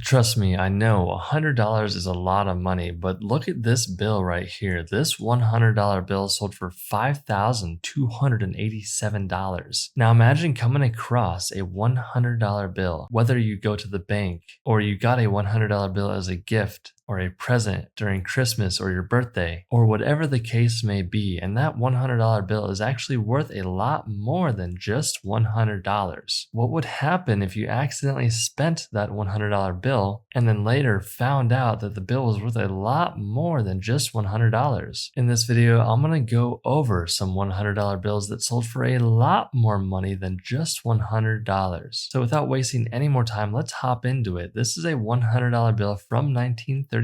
Trust me, I know $100 is a lot of money, but look at this bill right here. This $100 bill sold for $5,287. Now imagine coming across a $100 bill, whether you go to the bank or you got a $100 bill as a gift or a present during Christmas or your birthday, or whatever the case may be, and that $100 bill is actually worth a lot more than just $100. What would happen if you accidentally spent that $100 bill and then later found out that the bill was worth a lot more than just $100? In this video, I'm going to go over some $100 bills that sold for a lot more money than just $100. So without wasting any more time, let's hop into it. This is a $100 bill from 1934.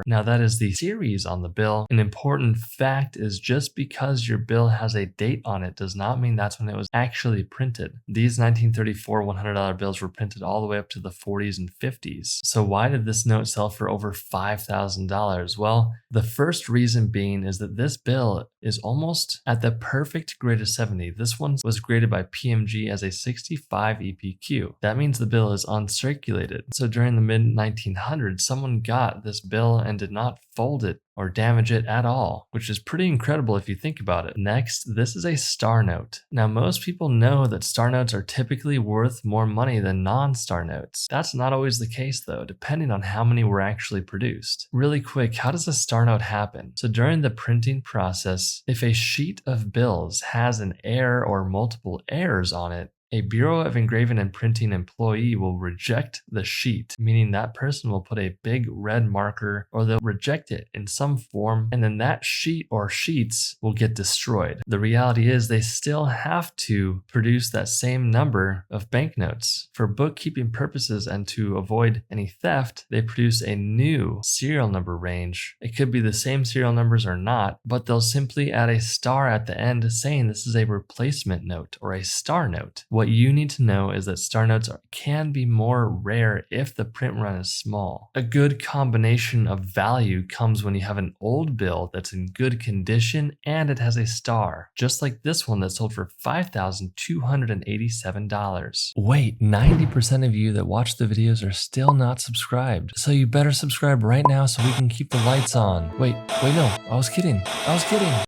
Now that is the series on the bill. An important fact is just because your bill has a date on it does not mean that's when it was actually printed. These 1934 $100 bills were printed all the way up to the 40s and 50s. So why did this note sell for over $5,000? Well, the first reason being is that this bill is almost at the perfect grade of 70. This one was graded by PMG as a 65 EPQ. That means the bill is uncirculated. So during the mid 1900s, someone got this bill and did not fold it or damage it at all, which is pretty incredible if you think about it. Next, this is a star note. Now, most people know that star notes are typically worth more money than non-star notes. That's not always the case though, depending on how many were actually produced. Really quick, how does a star note happen? So during the printing process, if a sheet of bills has an error or multiple errors on it, a Bureau of Engraving and Printing employee will reject the sheet, meaning that person will put a big red marker or they'll reject it in some form, and then that sheet or sheets will get destroyed. The reality is they still have to produce that same number of banknotes. For bookkeeping purposes and to avoid any theft, they produce a new serial number range. It could be the same serial numbers or not, but they'll simply add a star at the end saying this is a replacement note or a star note. What you need to know is that star notes can be more rare if the print run is small. A good combination of value comes when you have an old bill that's in good condition and it has a star, just like this one that sold for $5,287. Wait, 90% of you that watch the videos are still not subscribed, so you better subscribe right now so we can keep the lights on. Wait, no, I was kidding.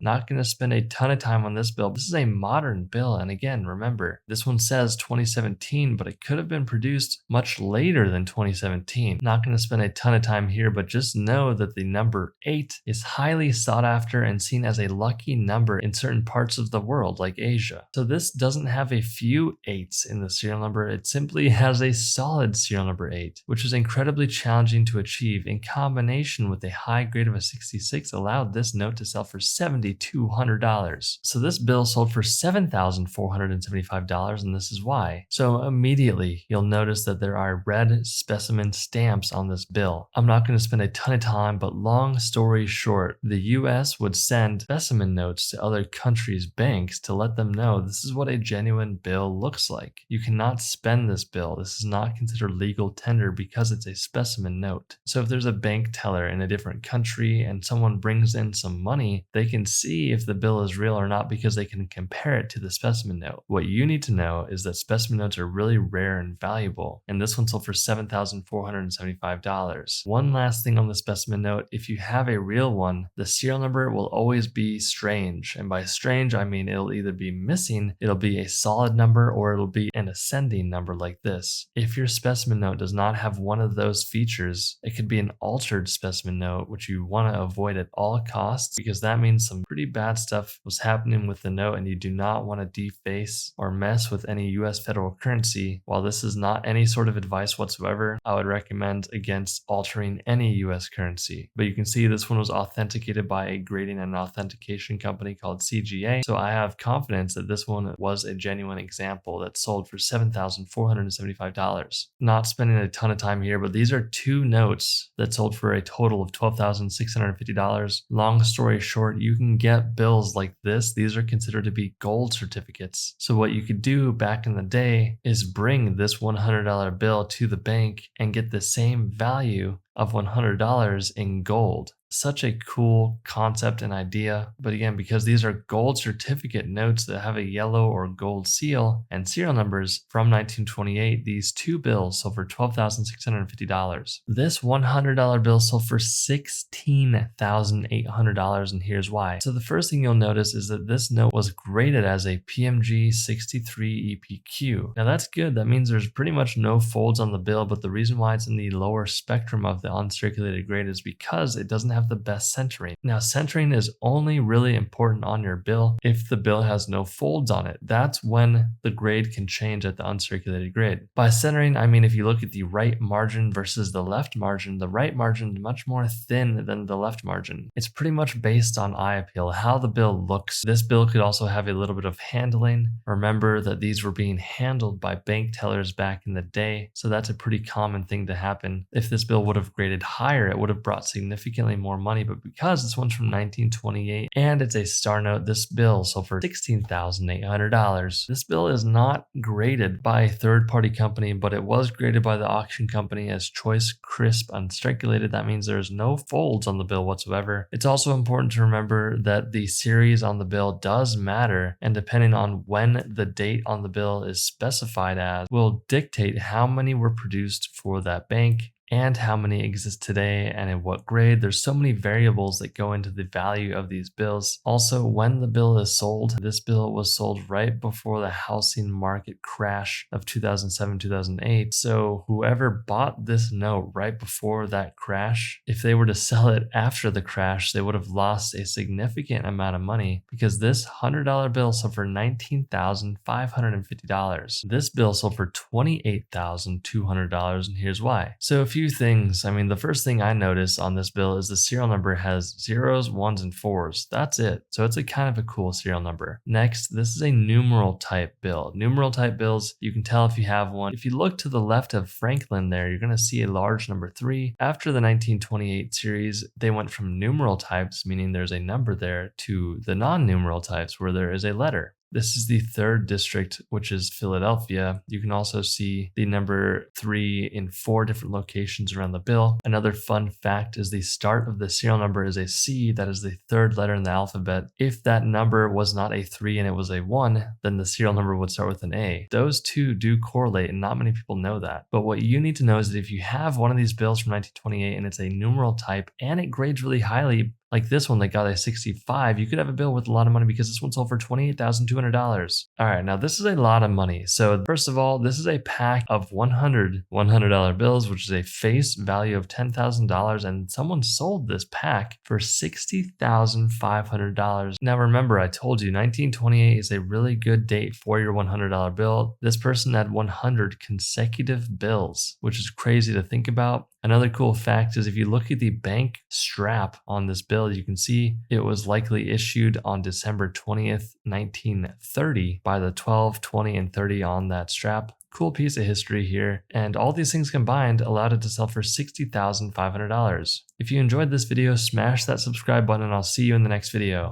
Not gonna spend a ton of time on this bill. This is a modern bill, and again, remember, this one says 2017, but it could have been produced much later than 2017. Not going to spend a ton of time here, but just know that the number 8 is highly sought after and seen as a lucky number in certain parts of the world, like Asia. So this doesn't have a few 8s in the serial number, it simply has a solid serial number 8, which is incredibly challenging to achieve. In combination with a high grade of a 66 allowed this note to sell for $7,200. So this bill sold for $7,475, and this is why. So immediately you'll notice that there are red specimen stamps on this bill. I'm not going to spend a ton of time, but long story short, the US would send specimen notes to other countries' banks to let them know this is what a genuine bill looks like. You cannot spend this bill. This is not considered legal tender because it's a specimen note. So if there's a bank teller in a different country and someone brings in some money, they can see if the bill is real or not because they can compare it to the specimen note. What you need to know is that specimen notes are really rare and valuable, and this one sold for $7,475. One last thing on the specimen note, if you have a real one, the serial number will always be strange, and by strange I mean it'll either be missing, it'll be a solid number, or it'll be an ascending number like this. If your specimen note does not have one of those features, it could be an altered specimen note, which you want to avoid at all costs because that means some pretty bad stuff was happening with the note and you do not want to deface or mess with any US federal currency. While this is not any sort of advice whatsoever, I would recommend against altering any US currency. But you can see this one was authenticated by a grading and authentication company called CGA, so I have confidence that this one was a genuine example that sold for $7,475. Not spending a ton of time here, but these are two notes that sold for a total of $12,650. Long story short, you can get bills like this. These are considered to be gold certificates. So what you could do back in the day is bring this $100 bill to the bank and get the same value of $100 in gold. Such a cool concept and idea. But again, because these are gold certificate notes that have a yellow or gold seal and serial numbers from 1928, these two bills sold for $12,650. This $100 bill sold for $16,800, and here's why. So the first thing you'll notice is that this note was graded as a PMG 63 EPQ. Now that's good. That means there's pretty much no folds on the bill, but the reason why it's in the lower spectrum of the uncirculated grade is because it doesn't have the best centering. Now centering is only really important on your bill if the bill has no folds on it. That's when the grade can change at the uncirculated grade. By centering, I mean if you look at the right margin versus the left margin, the right margin is much more thin than the left margin. It's pretty much based on eye appeal, how the bill looks. This bill could also have a little bit of handling. Remember that these were being handled by bank tellers back in the day, so that's a pretty common thing to happen. If this bill would have graded higher, it would have brought significantly more money, but because this one's from 1928 and it's a star note, this bill sold for $16,800. This bill is not graded by a third-party company, but it was graded by the auction company as Choice Crisp Uncirculated. That means there's no folds on the bill whatsoever. It's also important to remember that the series on the bill does matter, and depending on when the date on the bill is specified as will dictate how many were produced for that bank and how many exist today and in what grade. There's so many variables that go into the value of these bills. Also, when the bill is sold, this bill was sold right before the housing market crash of 2007-2008. So whoever bought this note right before that crash, if they were to sell it after the crash, they would have lost a significant amount of money because this $100 bill sold for $19,550. This bill sold for $28,200, and here's why. So if you things. I mean, the first thing I notice on this bill is the serial number has zeros, ones, and fours. That's it. So it's a kind of a cool serial number. Next, this is a numeral type bill. Numeral type bills, you can tell if you have one. If you look to the left of Franklin there, you're going to see a large number 3. After the 1928 series, they went from numeral types, meaning there's a number there, to the non-numeral types where there is a letter. This is the 3rd district, which is Philadelphia. You can also see the number 3 in 4 different locations around the bill. Another fun fact is the start of the serial number is a C. That is the 3rd letter in the alphabet. If that number was not a 3 and it was a 1, then the serial number would start with an A. Those two do correlate, and not many people know that. But what you need to know is that if you have one of these bills from 1928 and it's a numeral type and it grades really highly, like this one that got a 65, you could have a bill with a lot of money because this one sold for $28,200. All right, now this is a lot of money. So first of all, this is a pack of 100 $100 bills, which is a face value of $10,000, and someone sold this pack for $60,500. Now remember, I told you 1928 is a really good date for your $100 bill. This person had 100 consecutive bills, which is crazy to think about. Another cool fact is if you look at the bank strap on this bill, you can see it was likely issued on December 20th, 1930 by the 12, 20, and 30 on that strap. Cool piece of history here. And all these things combined allowed it to sell for $60,500. If you enjoyed this video, smash that subscribe button and I'll see you in the next video.